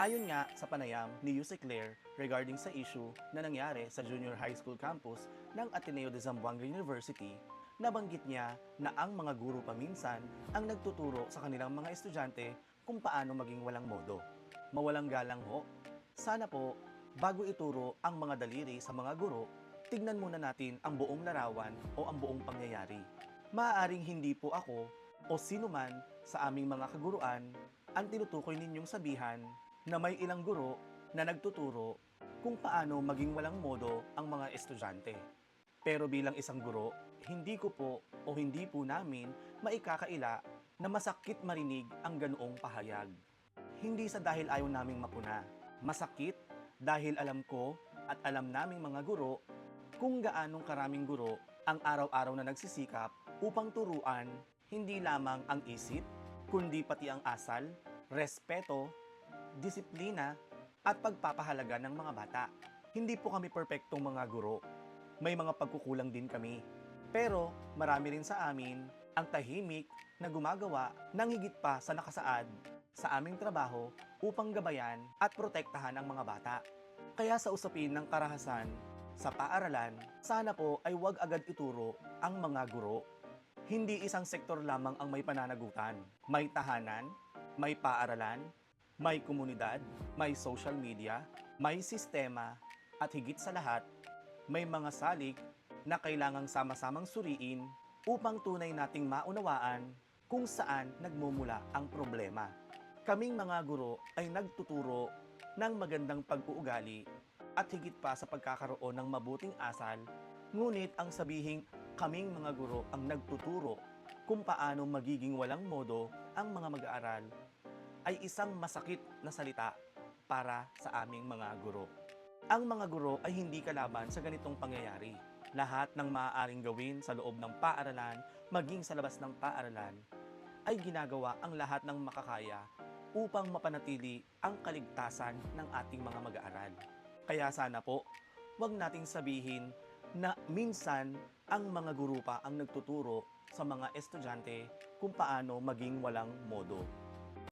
Ayon nga sa panayam ni Yuse Claire regarding sa issue na nangyari sa Junior High School campus ng Ateneo de Zamboanga University, nabanggit niya na ang mga guro paminsan ang nagtuturo sa kanilang mga estudyante kung paano maging walang modo. Mawalang galang ho. Sana po, bago ituro ang mga daliri sa mga guro, tignan muna natin ang buong larawan o ang buong pangyayari. Maaaring hindi po ako o sino man sa aming mga kaguruan ang tinutukoy ninyong sabihan na may ilang guro na nagtuturo kung paano maging walang modo ang mga estudyante. Pero bilang isang guro, hindi ko po o hindi po namin maikakaila na masakit marinig ang ganoong pahayag. Hindi sa dahil ayaw naming mapuna. Masakit dahil alam ko at alam naming mga guro kung gaanong karaming guro ang araw-araw na nagsisikap upang turuan hindi lamang ang isip, kundi pati ang asal, respeto, disiplina, at pagpapahalaga ng mga bata. Hindi po kami perpektong mga guro. May mga pagkukulang din kami. Pero marami rin sa amin ang tahimik na gumagawa ng higit pa sa nakasaad sa aming trabaho upang gabayan at protektahan ang mga bata. Kaya sa usapin ng karahasan sa paaralan, sana po ay huwag agad ituro ang mga guro. Hindi isang sektor lamang ang may pananagutan. May tahanan, may paaralan, may komunidad, may social media, may sistema, at higit sa lahat, may mga salik na kailangang sama-samang suriin upang tunay nating maunawaan kung saan nagmumula ang problema. Kaming mga guro ay nagtuturo ng magandang pag-uugali at higit pa sa pagkakaroon ng mabuting asal, ngunit ang sabihing kaming mga guro ang nagtuturo kung paano magiging walang modo ang mga mag-aaral ay isang masakit na salita para sa aming mga guro. Ang mga guro ay hindi kalaban sa ganitong pangyayari. Lahat ng maaaring gawin sa loob ng paaralan, maging sa labas ng paaralan, ay ginagawa ang lahat ng makakaya upang mapanatili ang kaligtasan ng ating mga mag-aaral. Kaya sana po, wag nating sabihin na minsan ang mga guro pa ang nagtuturo sa mga estudyante kung paano maging walang modo.